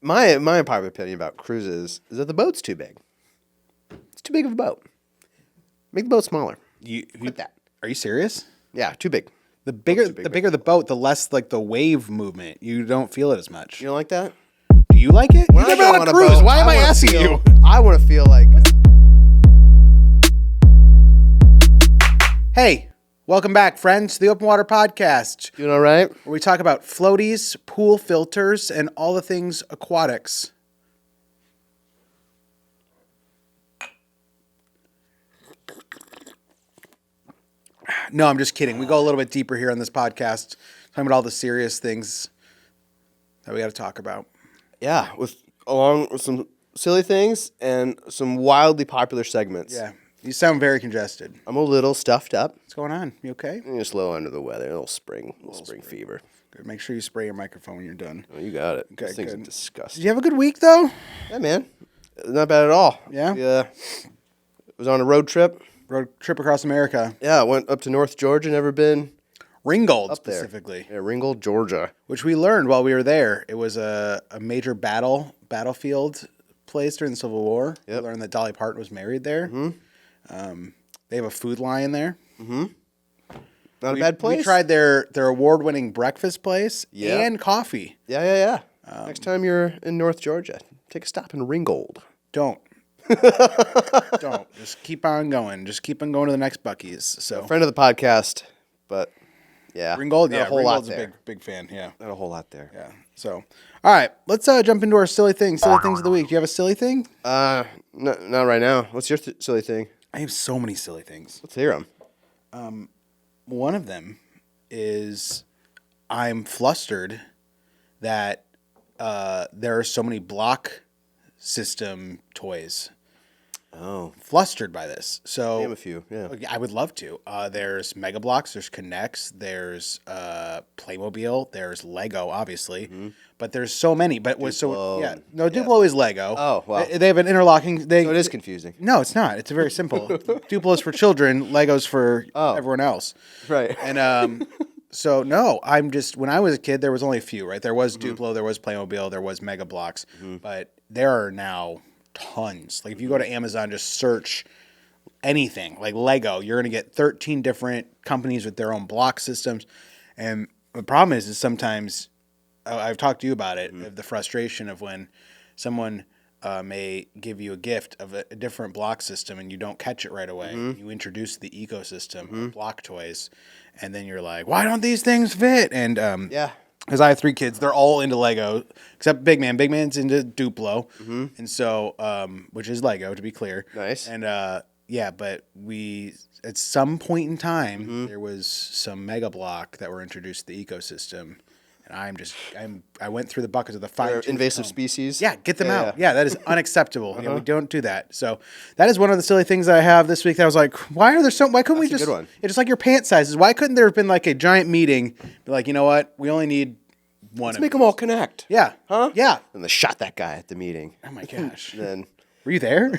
My popular opinion about cruises is that the boat's too big. It's too big of a boat. Make the boat smaller. Quit that. Are you serious? Yeah, too big. The bigger the boat, the less like the wave movement. You don't feel it as much. You don't like that? Do you like it? When You've I never go been on on a cruise. boat, Why am I wanna asking feel- you? I want to feel like. Hey, welcome back, friends, to the Open Water Podcast, Doing all right? where we talk about floaties, pool filters, and all the things aquatics. No, I'm just kidding. We go a little bit deeper here on this podcast, talking about all the serious things that we got to talk about. Yeah, along with some silly things and some wildly popular segments. Yeah, you sound very congested. I'm a little stuffed up. What's going on? You okay? I'm just a little under the weather. A little spring fever. Good. Make sure you spray your microphone when you're done. Oh, you got it. Okay, This thing's good. disgusting. Did you have a good week, though? Yeah, man. Not bad at all. Yeah? Yeah. Was on a road trip. Road trip across America. Yeah, I went up to North Georgia. Never been Ringgold, up there. specifically. Yeah, Ringgold, Georgia. Which we learned while we were there. It was a major battlefield place during the Civil War. Yep. We learned that Dolly Parton was married there. Mm-hmm. They have a Food Lion there. Not a bad place. We tried their award-winning breakfast place Yeah. and coffee. Yeah. Next time you're in North Georgia, take a stop in Ringgold. Don't. Don't. Just keep on going. Just keep on going to the next Buc-ee's. So Friend of the podcast, but yeah. Ringgold, not yeah, a whole lot Ringgold's there. a big fan, yeah. Not a whole lot there. Yeah. So, all right, let's jump into our silly things of the week. Do you have a silly thing? Not right now. What's your silly thing? I have so many silly things. Let's hear them. One of them is I'm flustered that there are so many block system toys. Oh, Flustered by this. So name a few. Yeah. I would love to. There's Mega Bloks, there's Connects, there's Playmobil, there's Lego, obviously, but there's so many. But Duplo. Duplo is Lego. Oh, wow. They have an interlocking. So it is confusing. No, it's not. It's very simple. Duplo's for children. Lego's for everyone else. Right. And so no, I'm just when I was a kid, there was only a few. Right, there was Duplo, there was Playmobil, there was Mega Bloks, but there are now tons. Like if you go to Amazon, just search anything like Lego, you're gonna get 13 different companies with their own block systems. And the problem is sometimes I've talked to you about it, of the frustration of when someone may give you a gift of a different block system and you don't catch it right away. You introduce the ecosystem of block toys, and then you're like, why don't these things fit? And Yeah. because I have 3 kids, they're all into Lego except Big Man. Big Man's into Duplo, and so which is Lego, to be clear. Nice. And yeah, but we at some point in time there was some Mega Block that were introduced to the ecosystem, and I went through the buckets of the They're fine invasive species. Yeah, get them out. Yeah, that is unacceptable. Yeah, we don't do that. So that is one of the silly things I have this week. That I was like, why couldn't we That's a just? good one. Yeah, just like your pant sizes. Why couldn't there have been like a giant meeting? Be like, you know what? We only need one. Let's make them all connect. Yeah. Huh? Yeah. And they shot that guy at the meeting. Oh my gosh. Then Were you there?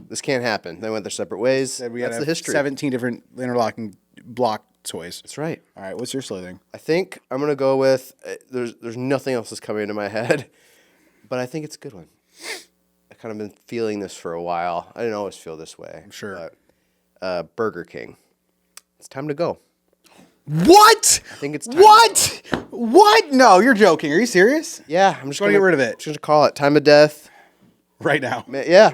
this can't happen. They went their separate ways. We That's had the history. 17 different interlocking block toys. That's right. All right. What's your silly thing? I think I'm gonna go with there's nothing else that's coming into my head, but I think it's a good one. I kind of been feeling this for a while. I didn't always feel this way. I'm sure. But, Burger King. It's time to go. What? I think it's time What? What? No, you're joking. Are you serious? Yeah, I'm just Wanna gonna get rid of it. Just gonna call it time of death. Right now. Yeah.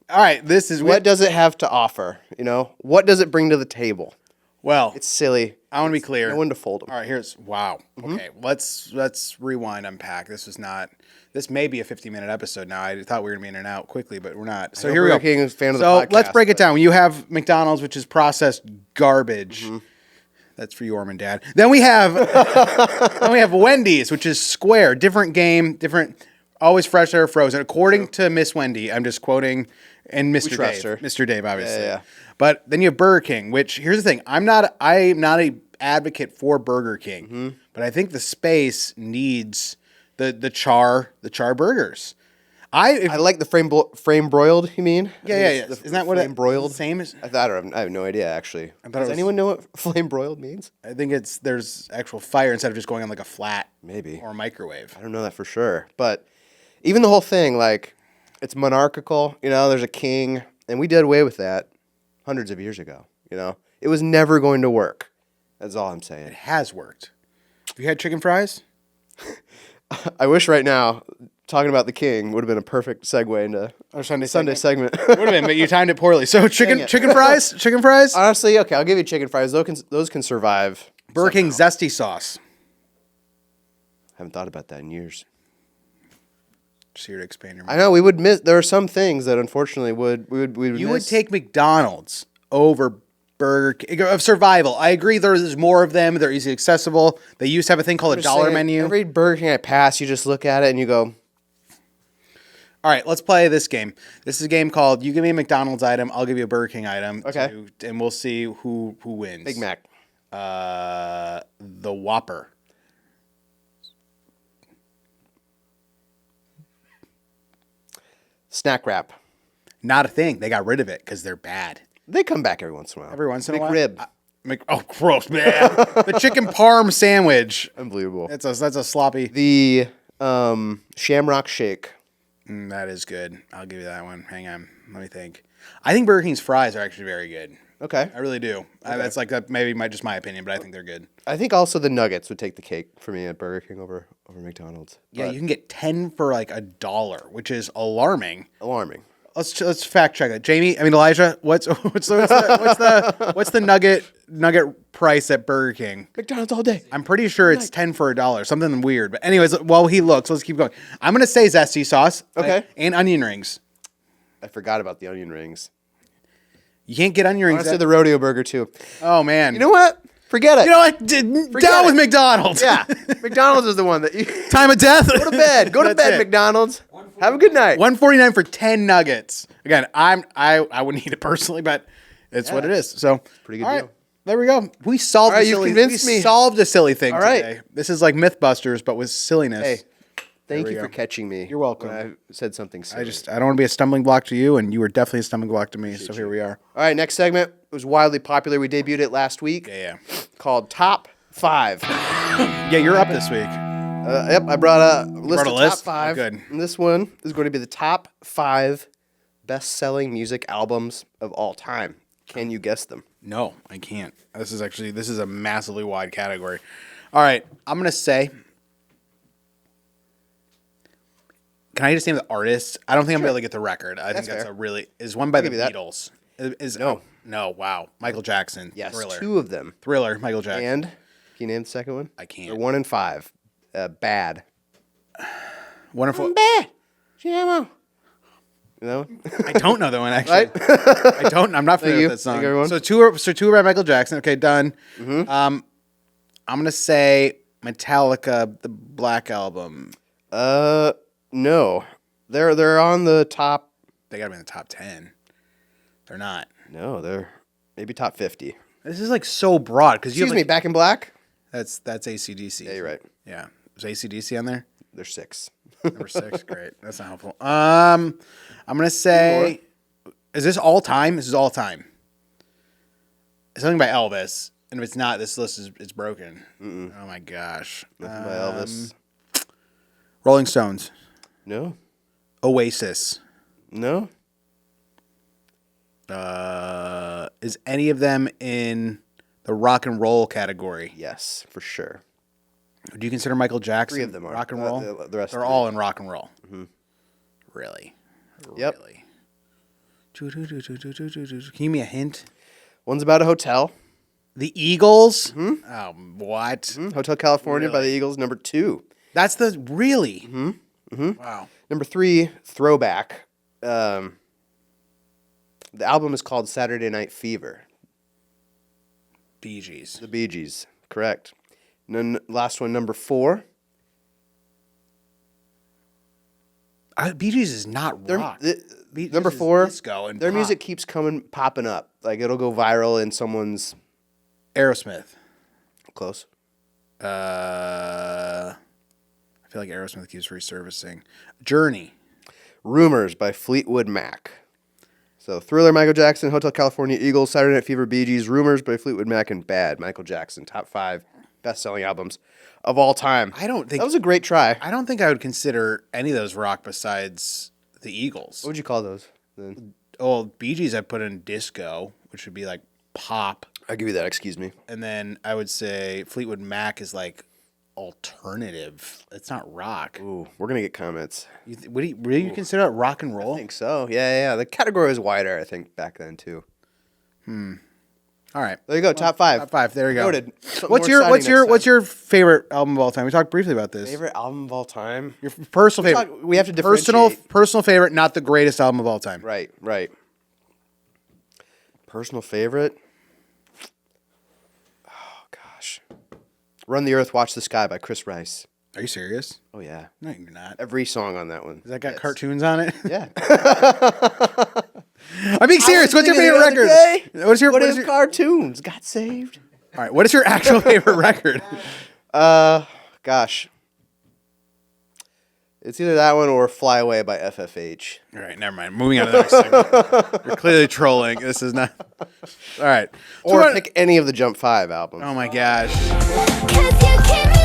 All right. This is What does it have to offer? You know, what does it bring to the table? Well, It's silly. I want to be clear. No one to fold them. All right, here's wow. Okay, let's rewind, unpack. This may be a 50-minute episode now. I thought we were gonna be in and out quickly, but we're not. So know here we go. Burger King is a fan of the So let's podcast, break it but- down. You have McDonald's, which is processed garbage. That's for you, Orman Dad. Then we have Wendy's, which is square, different game, different, always fresh or frozen. According to Miss Wendy, I'm just quoting, and Mr. trust Dave, her. Mr. Dave, obviously. Yeah. But then you have Burger King, which here's the thing: I'm not a advocate for Burger King, but I think the space needs the char burgers. I like the frame broiled. You mean? Yeah, I yeah, think yeah. it's the Isn't that what flame broiled? Same as I have no idea actually. thought it Does was- anyone know what flame broiled means? I think it's there's actual fire instead of just going on like a flat Maybe. or a microwave. I don't know that for sure. But even the whole thing, like, it's monarchical. You know, there's a king, and we did away with that hundreds of years ago. You know, it was never going to work. That's all I'm It saying. has worked. Have you had chicken fries? I wish right now talking about the king would have been a perfect segue into Or Sunday Sunday segment. Would have been, but you timed it poorly. So chicken it. chicken fries? Chicken fries? Honestly, okay, I'll give you chicken fries. Those can survive. Burger King zesty sauce. Haven't thought about that in years. Just here to expand your I mind. know we would miss. There are some things that unfortunately we would You would miss. take McDonald's over Burger King of survival. I agree. There's more of them. They're easily accessible. They used to have a thing called a Just dollar saying, menu. Every Burger King I pass, you just look at it and you go, All right, let's play this game. This is a game called "You give me a McDonald's item, I'll give you a Burger King item." Okay. And we'll see who wins. Big Mac. The Whopper. Snack wrap. Not a thing. They got rid of it because they're bad. They come back every once in a while. Every once in a while. McRib. Oh, gross, man. The chicken parm sandwich. Unbelievable. That's a sloppy. The Shamrock Shake. That is good. I'll give you that one. Hang on. Let me think. I think Burger King's fries are actually very good. Okay. I really do. That's like that. Maybe just my opinion, but I think they're good. I think also the nuggets would take the cake for me at Burger King over McDonald's. Yeah, But you can get 10 for like $1, which is alarming. alarming. Let's fact check it. Elijah, what's the nugget price at Burger King? McDonald's all day. I'm pretty sure it's 10 for $1, something weird. But anyways, while he looks, let's keep going. I'm gonna say zesty sauce. Okay. And onion rings. I forgot about the onion rings. You can't get onion I rings. want to say the rodeo burger too. Oh man. You know what? Forget it. You know what? Down it. with McDonald's. Yeah, McDonald's is the one that you Time of death. go to bed. Go to That's bed, it. McDonald's. Have a good night. $149 for 10 nuggets. Again, I wouldn't eat it personally, but it's what it is. So pretty good all deal. There we go. We solved. All right, a you've silly, convinced we me. solved a silly thing All right. today. This is like MythBusters, but with silliness. Hey, thank we you go. for catching me. You're welcome. When I said something silly. I don't want to be a stumbling block to you, and you were definitely a stumbling block to me. So here we are. All right, next segment. It was wildly popular. We debuted it last week. Yeah. Called Top 5. Yeah, you're up this week. Yep, I brought a list a of list? top 5. Oh, good. And this one is going to be the top 5 best-selling music albums of all time. Can you guess them? No, I can't. This is a massively wide category. All right, I'm gonna say. Can I just name the artist? I don't think I'm gonna be able to get the record. I think that's fair. a really is one by the give you that. Beatles. Is No. no, wow, Michael Jackson. Yes, Thriller. 2 of them. Thriller, Michael Jackson. And can you name the second one? I can't. They're 1 and 5. Bad. Wonderful. Bad. GMO. You know? I don't know that one actually. Right? I don't. I'm not familiar you. with that song. Thank you, everyone. So two are by Michael Jackson. Okay, done. I'm gonna say Metallica, the Black Album. No. They're on the top. They gotta be in the top 10. They're not. No, they're maybe top 50. This is like so broad because you Excuse have me, like, Back in Black? that's AC/DC. Yeah, you're right. Yeah, is AC/DC on there? They're 6. Number 6. Great. That's not helpful. I'm gonna say, is this all time? This is all time. It's something by Elvis, and if it's not, this list it's broken. Oh my gosh. Nothing by Elvis. Rolling Stones, No. Oasis. No. Is any of them in the rock and roll category? Yes, for sure. Do you consider Michael Jackson 3 of them are. rock and roll? The rest They're are all in rock and roll. Really? Yep. Really? Can you give me a hint? One's about a hotel. The Eagles? Oh, what? Hotel California by the Really? Eagles. Number 2. That's the really. Wow. Number 3, Throwback. The album is called Saturday Night Fever. Bee Gees. The Bee Gees. Correct. Last one, number 4. Bee Gees is not rock. Bee Number Gees is 4. disco and their pop. music keeps popping up. Like it'll go viral in someone's Aerosmith. close. I feel like Aerosmith keeps resurfacing. Journey. Rumors by Fleetwood Mac. So Thriller, Michael Jackson, Hotel California, Eagles, Saturday Night Fever, Bee Gees, Rumors by Fleetwood Mac, and Bad, Michael Jackson. Top 5 best-selling albums of all time. I don't think That was a great try. I don't think I would consider any of those rock besides the Eagles. What would you call those then? Well, Bee Gees I put in disco, which would be like pop, I'll give you that, excuse me. and then I would say Fleetwood Mac is like alternative. It's not rock. Ooh, we're going to get comments. Would you consider that rock and roll? I think so. Yeah. The category was wider, I think, back then, too. All right. There you go, top 5. Top 5. There you go. Noted. Something What's more your exciting what's next your favorite album of all time? We talked briefly about this. Favorite album of all time? Your personal favorite. We have to personal differentiate. favorite, not the greatest album of all time. Right. Personal favorite? Oh, gosh. Run the Earth, Watch the Sky by Chris Rice. Are you serious? Oh, yeah. No, you're not. Every song on that one. Has that got cartoons on it? Yeah. I'm being serious. What's your favorite record? What What is if your cartoons got saved? All right. What is your actual favorite record? Gosh. It's either that one or Fly Away by FFH. All right. Never mind. Moving on to the next segment. You're clearly trolling. This is not. All right. So Or what- pick any of the Jump 5 albums. Oh my gosh. 'Cause you keep me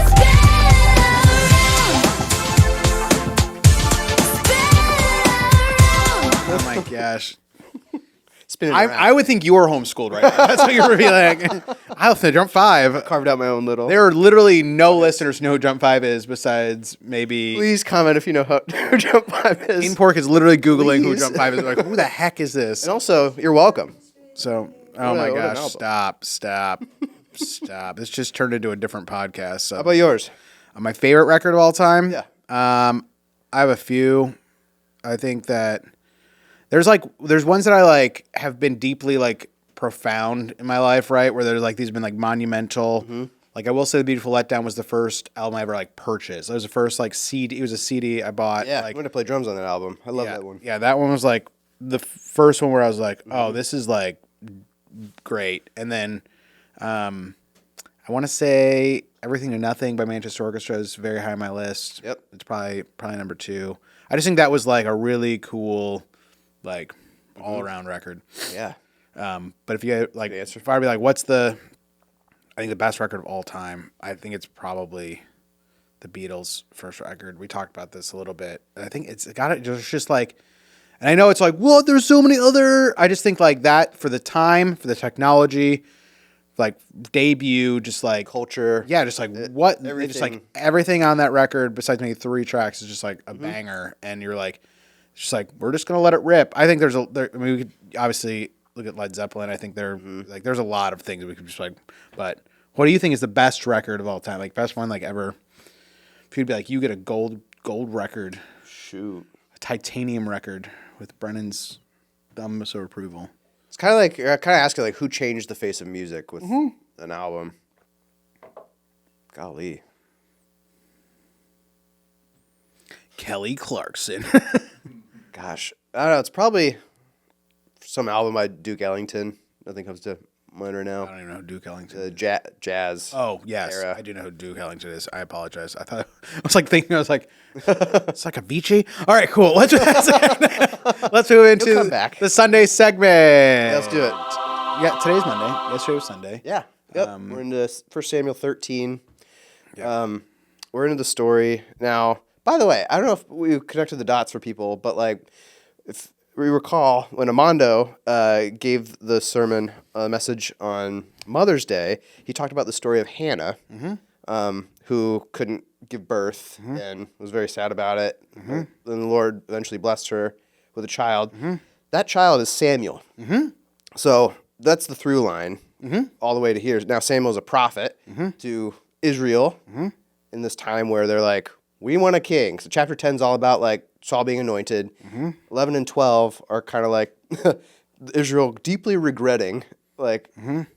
Oh my gosh. Spinning I around. would think you were homeschooled right now. That's what you would be like. I'll say Jump 5. Carved out my own little. There are literally no listeners who know who Jump 5 is besides maybe. Please comment if you know who Jump 5 is. Dean Pork is literally Googling who Please. Jump 5 is. Like, who the heck is this? And also, you're welcome. So, oh my What an gosh. album. Stop. This just turned into a different podcast. So. How about yours? My favorite record of all time? Yeah. I have a few. I think that there's ones that I like have been deeply like profound in my life, right? Where there's like these have been like monumental. Mm-hmm. Like I will say, The Beautiful Letdown was the first album I ever like purchased. It was the first like CD. It was a CD I bought. Yeah, like, I'm going to play drums on that album. I love yeah, that one. Yeah, that one was like the first one where I was like, oh, this is like great. And then I want to say Everything to Nothing by Manchester Orchestra is very high on my list. Yep. It's probably number 2. I just think that was like a really cool, like all around record. Yeah. But if you like, answer. if I'd be like, what's I think the best record of all time, I think it's probably the Beatles' first record. We talked about this a little bit. And I think it's just like, and I know it's like, well, there's so many other. I just think like that for the time, for the technology, like debut, just like Culture. yeah, just like what, just like everything. everything on that record besides maybe 3 tracks is just like a banger, and you're like, it's just like we're just gonna let it rip. I think I mean, we could obviously look at Led Zeppelin. I think like there's a lot of things we could just like, but what do you think is the best record of all time? Like best one like ever? If you'd be like, you get a gold record, Shoot. a titanium record with Brennan's thumbs of approval. It's kind of like, you're kind of asking, like, who changed the face of music with an album? Golly. Kelly Clarkson. Gosh. I don't know. It's probably some album by Duke Ellington. Nothing comes to mind right I now. don't even know who Duke Ellington. The jazz. Oh yes, era. I do know who Duke Ellington is. I apologize. I thought I was like thinking. I was like, it's like Avicii. All right, cool. Let's move into come back. the Sunday segment. Let's do it. Yeah, today's Monday. Yesterday was Sunday. Yeah. Yep. We're into 1 Samuel 13. We're into the story. Now, by the way, I don't know if we connected the dots for people, but like, if we recall, when Amando gave the sermon message on Mother's Day, he talked about the story of Hannah, who couldn't give birth and was very sad about it. Then the Lord eventually blessed her with a child. That child is Samuel. So that's the through line all the way to here. Now Samuel's a prophet to Israel in this time where they're like, we want a king. So chapter 10 is all about like Saul being anointed. 11 and 12 are kind of like Israel deeply regretting like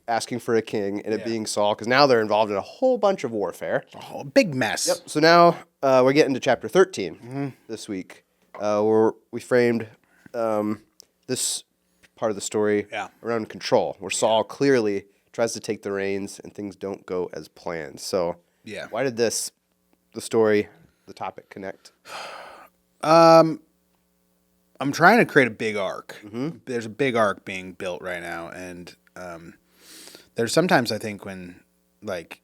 asking for a king and it being Saul, because now they're involved in a whole bunch of warfare. Oh, big mess. So now we're getting to chapter 13 this week, where we framed this part of the story around control, where Saul clearly tries to take the reins and things don't go as planned. So why did the story, the topic connect? I'm trying to create a big arc. There's a big arc being built right now, and there's sometimes I think when like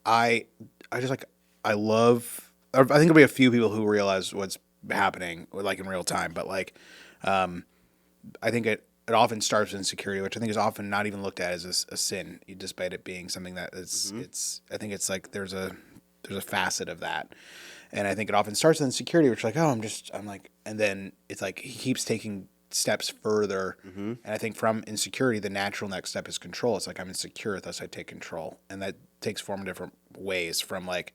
I just like I love. I think there'll be a few people who realize what's happening like in real time, but like I think it often starts with insecurity, which I think is often not even looked at as a sin, despite it being something that is it's. I think it's like there's a facet of that. And I think it often starts with insecurity, which is like, oh, I'm like, and then it's like he keeps taking steps further. And I think from insecurity, the natural next step is control. It's like I'm insecure, thus I take control, and that takes form in different ways. From like,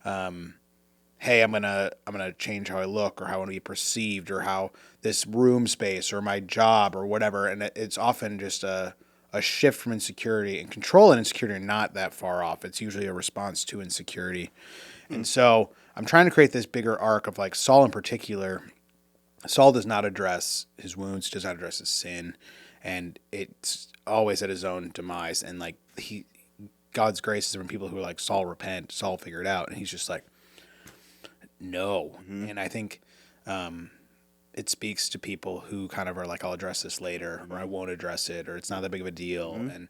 hey, I'm gonna change how I look, or how I want to be perceived, or how this room space, or my job, or whatever. And it's often just a shift from insecurity, and control and insecurity are not that far off. It's usually a response to insecurity. And so I'm trying to create this bigger arc of like Saul in particular. Saul does not address his wounds, does not address his sin, and it's always at his own demise. And like God's grace is when people who are like, Saul, repent, Saul, figure it out, and he's just like, no. And I think it speaks to people who kind of are like, I'll address this later, or I won't address it, or it's not that big of a deal. And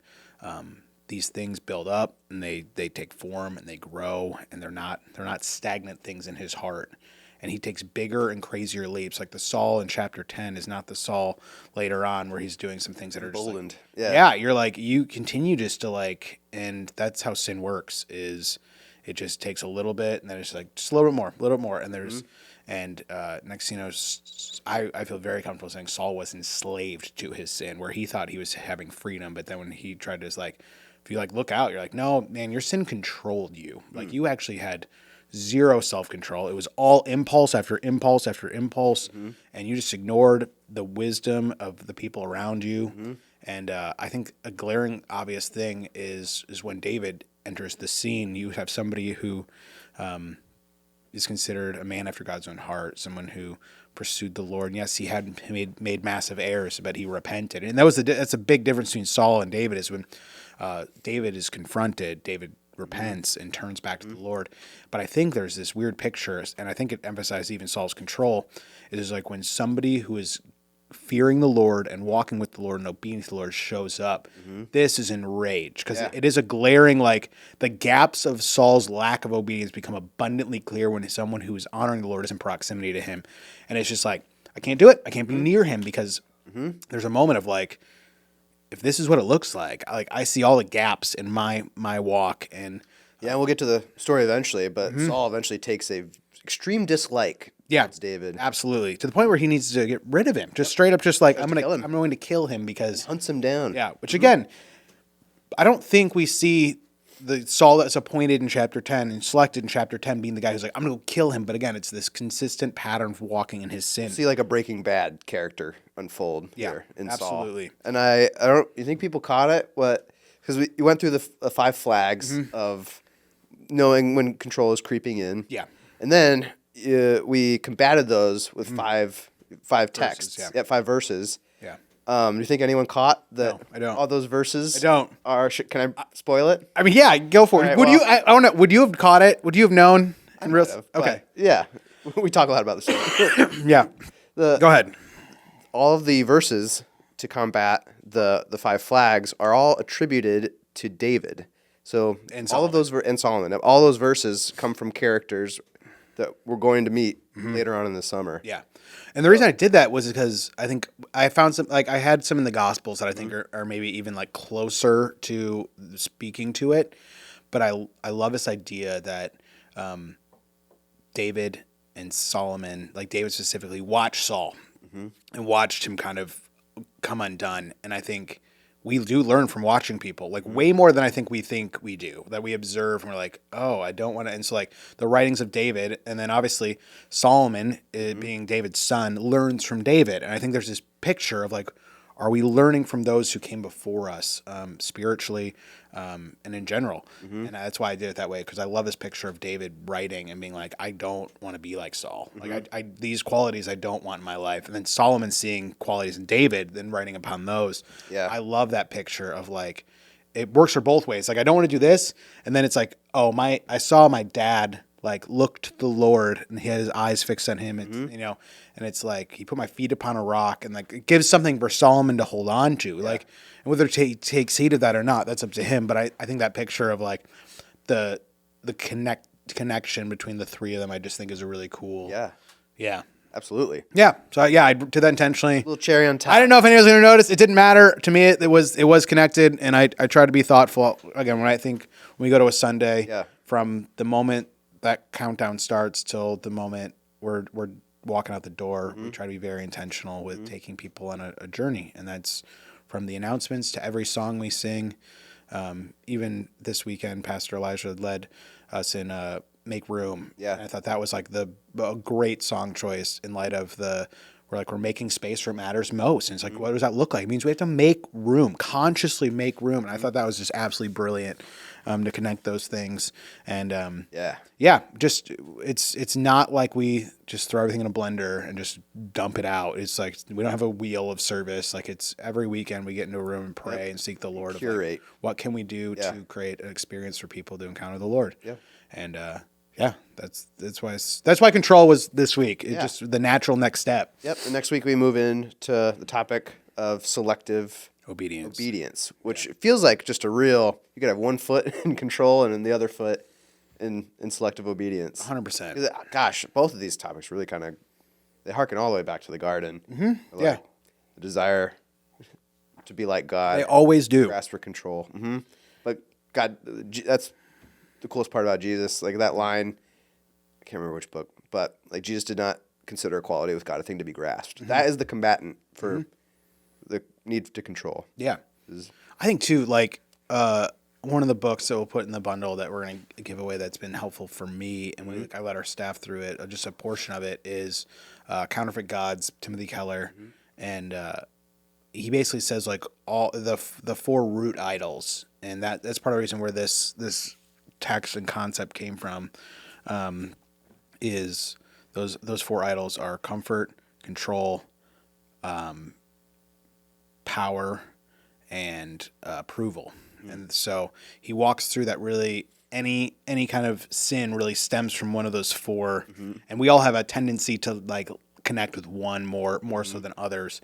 these things build up, and they take form, and they grow, and they're not stagnant things in his heart. And he takes bigger and crazier leaps. Like the Saul in chapter 10 is not the Saul later on where he's doing some things that are just Emboldened. like, Yeah. you're like, you continue just to like, and that's how sin works, is it just takes a little bit, and then it's like just a little bit more, and there's and next thing you know, I feel very comfortable saying Saul was enslaved to his sin, where he thought he was having freedom, but then when he tried to like, if you like look out, you're like, no, man, your sin controlled you. Like you actually had zero self-control. It was all impulse after impulse after impulse, and you just ignored the wisdom of the people around you. And I think a glaring obvious thing is when David enters the scene. You have somebody who is considered a man after God's own heart, someone who pursued the Lord. And yes, he had made massive errors, but he repented. And that's a big difference between Saul and David, is when David is confronted, David repents and turns back to the Lord. But I think there's this weird picture, and I think it emphasizes even Saul's control. It is like when somebody who is fearing the Lord and walking with the Lord and obedience to the Lord shows up, this is enraged, because it is a glaring, like the gaps of Saul's lack of obedience become abundantly clear when someone who is honoring the Lord is in proximity to him. And it's just like, I can't do it. I can't be near him, because there's a moment of like, if this is what it looks like I see all the gaps in my walk. And Yeah, and we'll get to the story eventually, but Saul eventually takes a extreme dislike towards David. Absolutely, to the point where he needs to get rid of him, just straight up, just like to kill him. I'm going to kill him, because Hunts him down. which again, I don't think we see the Saul that's appointed in chapter 10 and selected in chapter 10 being the guy who's like, I'm going to go kill him. But again, it's this consistent pattern of walking in his sin. See like a Breaking Bad character unfold here in absolutely. Saul. And I don't. You think people caught it? What? Because we went through the 5 flags of knowing when control is creeping in. Yeah. And then we combated those with five texts. yeah. 5 verses. Yeah. Do you think anyone caught that? No, I don't. All those verses. I don't. Can I spoil it? I mean, yeah, go for it. right, Would well- you? I don't know. Would you have caught it? Would you have known? In real? Might have, but Okay. Yeah. We talk a lot about this. Yeah. Go ahead. All of the verses to combat the 5 flags are all attributed to David. So And all of those and Solomon. All those verses come from characters that we're going to meet later on in the summer. Yeah. And the reason I did that was because I think I found some, like I had some in the Gospels that I think are maybe even like closer to speaking to it. But I love this idea that David and Solomon, like David specifically, watched Saul and watched him kind of come undone. And I think we do learn from watching people, like way more than I think we do, that we observe and we're like, oh, I don't want to. And so like the writings of David, and then obviously Solomon, being David's son, learns from David. And I think there's this picture of like, are we learning from those who came before us, spiritually and in general? And that's why I did it that way, because I love this picture of David writing and being like, I don't want to be like Saul. Like I these qualities I don't want in my life. And then Solomon seeing qualities in David, then writing upon those. Yeah. I love that picture of like, it works for both ways. Like I don't want to do this, and then it's like, oh I saw my dad like look to the Lord, and he had his eyes fixed on him. It's, Mm-hmm. you know, and it's like he put my feet upon a rock, and like it gives something for Solomon to hold on to. Like, and whether he takes heed of that or not, that's up to him. But I think that picture of like the connection between the three of them, I just think is a really cool. Yeah, Yeah. absolutely. Yeah. So yeah, I did that intentionally. Little cherry on top. I didn't know if anyone was going to notice. It didn't matter to me. It was connected, and I tried to be thoughtful. Again, when we go to a Sunday, Yeah. from the moment that countdown starts till the moment we're walking out the door, Mm-hmm. we try to be very intentional with taking people on a journey, and that's from the announcements to every song we sing. Even this weekend, Pastor Elijah led us in "Make Room." Yeah. And I thought that was like a great song choice in light of we're making space where it matters most. And it's like, what does that look like? It means we have to make room, consciously make room. And I thought that was just absolutely brilliant to connect those things. And Yeah. just it's not like we just throw everything in a blender and just dump it out. It's like we don't have a wheel of service. Like it's every weekend we get into a room and pray and seek the Lord. Of Curate. like, what can we do Yeah. to create an experience for people to encounter the Lord? Yeah. And that's why Control was this week. It's Yeah. just the natural next step. Yep. And next week we move into the topic of selective Obedience. which feels like just a real. You could have one foot in control and then the other foot in selective obedience. 100%. 'Cause, gosh, both of these topics really kind of they harken all the way back to the garden. Mm-hmm. Yeah. The desire to be like God. They always do. grasp for control. But God, that's the coolest part about Jesus. Like that line, I can't remember which book, but like Jesus did not consider equality with God a thing to be grasped. That is the combatant for the need to control. Yeah. I think too, like one of the books that we'll put in the bundle that we're going to give away that's been helpful for me, and I let our staff through it, just a portion of it is Counterfeit Gods, Timothy Keller. And he basically says like all the four root idols, and that's part of the reason where this text and concept came from, is those four idols are comfort, control, power, and approval. And so he walks through that really any kind of sin really stems from one of those four, and we all have a tendency to like connect with one more so than others,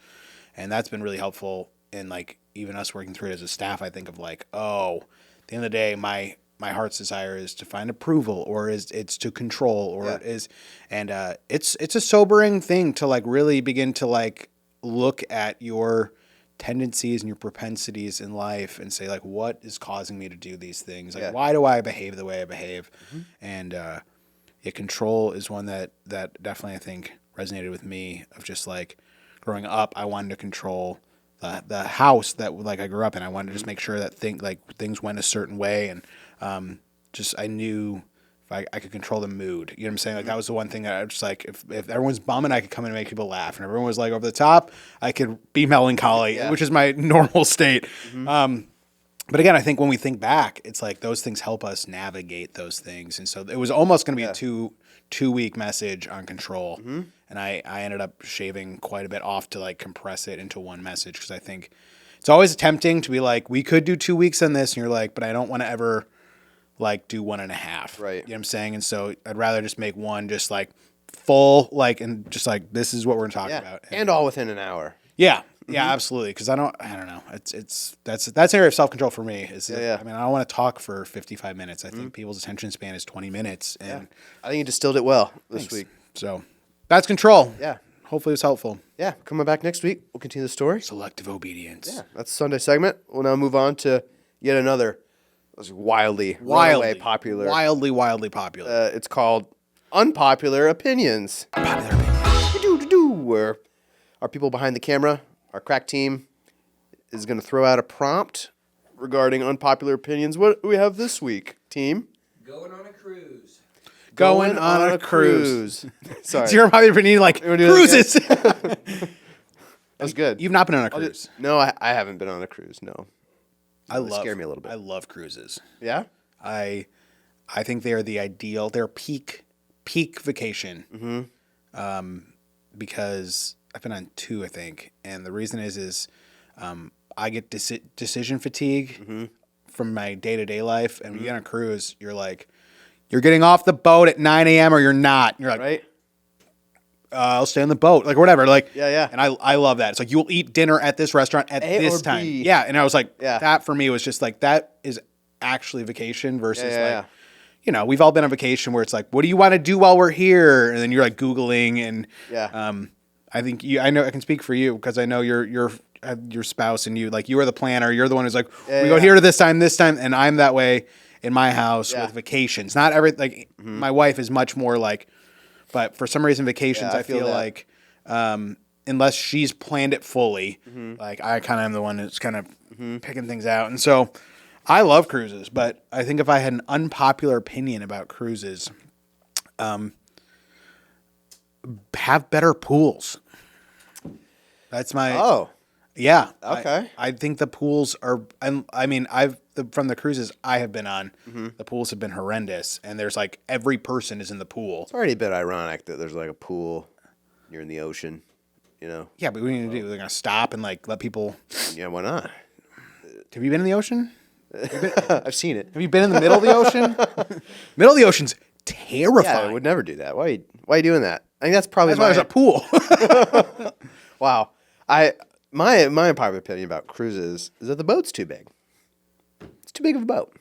and that's been really helpful in like even us working through it as a staff. I think of like, oh, at the end of the day, my heart's desire is to find approval, or it's to control, or Yeah. it is, and it's a sobering thing to like really begin to like look at your tendencies and your propensities in life and say like, what is causing me to do these things? Like, Yeah. why do I behave the way I behave? And control is one that definitely I think resonated with me. Of just like growing up, I wanted to control the house that like I grew up in. I wanted to just make sure that things went a certain way, and just I knew if I could control the mood. You know what I'm saying? Like that was the one thing that I was just like, if everyone's bumming, I could come in and make people laugh, and if everyone was like over the top, I could be melancholy, Yeah. which is my normal state. But again, I think when we think back, it's like those things help us navigate those things. And so it was almost going to be a two-week message on control. And I ended up shaving quite a bit off to like compress it into one message, because I think it's always tempting to be like, we could do 2 weeks on this. And you're like, but I don't want to ever like do 1.5. Right. You know what I'm saying? And so I'd rather just make one just like full, like, and just like, this is what we're talking Yeah. about. And all within an hour. Yeah, yeah, absolutely. Because I don't know. That's an area of self control for me. Yeah. I mean, I don't want to talk for 55 minutes. I think people's attention span is 20 minutes, and I think you distilled it well this thanks. week. So that's control. Yeah. Hopefully, it was helpful. Yeah. Coming back next week, we'll continue the story. Selective obedience. Yeah. That's the Sunday segment. We'll now move on to yet another wildly popular. Wildly popular. It's called Unpopular Opinions. Popular opinion. Do-do-do-do, where our people behind the camera, our crack team, is going to throw out a prompt regarding unpopular opinions. What do we have this week, team? Going on a cruise. Going on a cruise. Sorry. So you're probably opinion like wanna do that cruises. That's good. You've not been on a cruise. No, I haven't been on a cruise, no. I love. scare me a little bit. I love cruises. Yeah? I think they are the ideal. They're peak vacation. Because I've been on 2, I think, and the reason is I get decision fatigue from my day-to-day life, and when you get on a cruise, you're like, You're getting off the boat at 9 a.m. or you're not. You're like, Right? I'll stay on the boat, like whatever. Like, Yeah, yeah. And I love that. It's like you'll eat dinner at this restaurant at A this or time. B. Yeah, and I was like, Yeah. that for me was just like that is actually vacation versus Yeah. like, you know, we've all been on vacation where it's like, what do you want to do while we're here? And then you're like Googling and Yeah. I think I know I can speak for you because I know your spouse and you like you are the planner. You're the one who's like, we go yeah. here to this time, and I'm that way in my house Yeah. with vacations. Not every like my wife is much more like, but for some reason vacations Yeah, I I feel feel that. like unless she's planned it fully, like I kind of am the one that's kind of picking things out. And so I love cruises, but I think if I had an unpopular opinion about cruises, have better pools. That's my Oh. yeah. Okay. I think the pools are. I mean, from the cruises I have been on, the pools have been horrendous, and there's like every person is in the pool. It's already a bit ironic that there's like a pool, you're in the ocean, you know? Yeah, but what are you gonna do? They're gonna stop and like let people. Yeah, why not? Have you been in the ocean? I've seen it. Have you been in the middle of the ocean? Middle of the ocean's Yeah, terrifying. I would never do that. Why are you doing that? I think that's probably That's why there's a pool. Wow. My unpopular opinion about cruises is that the boat's too big. It's too big of a boat.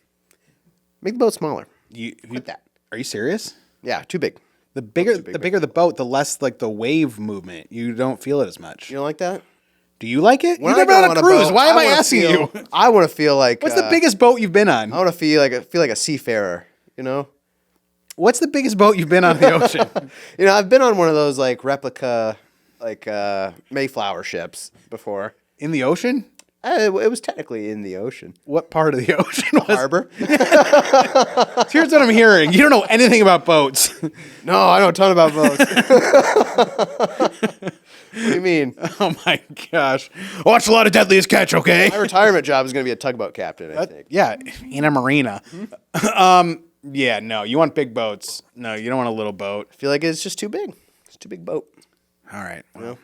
Make the boat smaller. Like that. Are you serious? Yeah, too big. The bigger, big, the bigger the boat, the less like the wave movement. You don't feel it as much. You don't like that? Do you like it? When You've I never go been on on a a cruise. boat, Why am I wanna asking feel- you? I want to feel like What's the biggest boat you've been on? I want to feel like a seafarer. You know. What's the biggest boat you've been on the ocean? You know, I've been on one of those like replica, like Mayflower ships before. In the ocean? It was technically in the ocean. What part of the ocean was Harbor? Here's what I'm hearing. You don't know anything about boats. No, I know a ton about boats. What do you mean? Oh my gosh. Watch a lot of Deadliest Catch, okay? My retirement job is going to be a tugboat captain, I think. Yeah, in a marina. Yeah, no, you want big boats. No, you don't want a little boat. I feel like it's just too big. It's too big boat. All right. Well,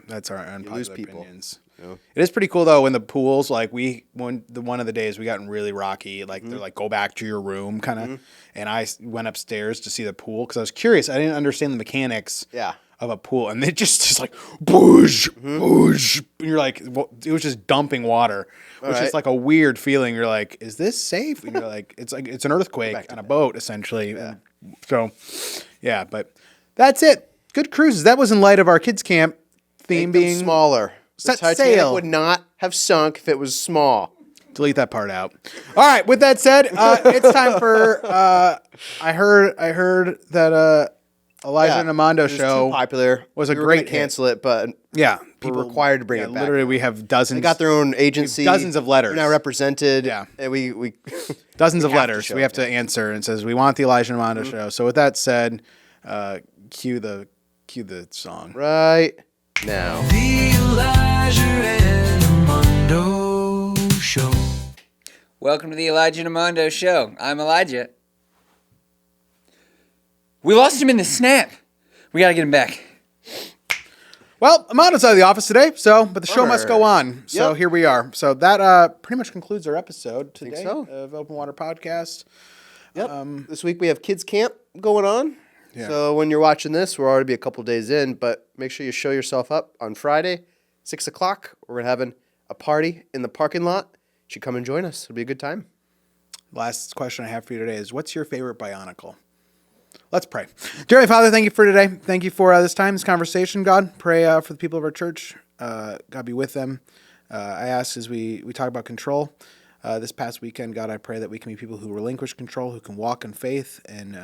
that's our unpopular lose people. opinions. It is pretty cool though in the pools. Like one of the days we got really rocky. Like they're like go back to your room kind of, and I went upstairs to see the pool because I was curious. I didn't understand the mechanics. Yeah. Of a pool, and it just like boosh, boosh. And you're like, well, it was just dumping water, which is right. like a weird feeling. You're like, is this safe? And you're like, it's an earthquake on a boat essentially. And so, yeah, but that's it. Good cruises. That was in light of our kids camp theme Make them being smaller. The Set Titanic sail. would not have sunk if it was small. Delete that part out. All right. With that said, it's time for. I heard that Elijah and Amando it was show too popular. was a We were great gonna cancel it, but Yeah, we're required to bring it back. Literally, we have dozens. They got their own agency. dozens of letters. They're now represented. Yeah. And we dozens of have to letters show we it, have to answer and says we want the Elijah and Amando show. So with that said, cue the song. right now. The Elijah and Armando Show. Welcome to the Elijah and Armando Show. I'm Elijah. We lost him in the snap. We gotta get him back. Well, Amando's out of the office today, but the show must go Bummer. on. So Yep. here we are. So that pretty much concludes our episode today so. of Open Water Podcast. Yep. This week we have kids camp going on. Yeah. So when you're watching this, we're already be a couple days in, but make sure you show yourself up on Friday, 6 o'clock. We're having a party in the parking lot. You should come and join us. It'll be a good time. Last question I have for you today is, what's your favorite Bionicle? Let's pray. Dear Heavenly Father, thank you for today. Thank you for this time, this conversation, God. Pray for the people of our church. God, be with them. I ask as we talk about control this past weekend, God, I pray that we can be people who relinquish control, who can walk in faith, and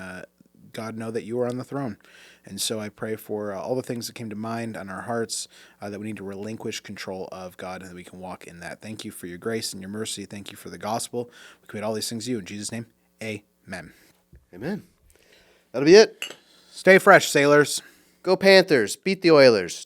God, know that you are on the throne. And so I pray for all the things that came to mind on our hearts that we need to relinquish control of, God, and that we can walk in that. Thank you for your grace and your mercy. Thank you for the gospel. We commit all these things to you. In Jesus' name, amen. Amen. That'll be it. Stay fresh, sailors. Go Panthers. Beat the Oilers.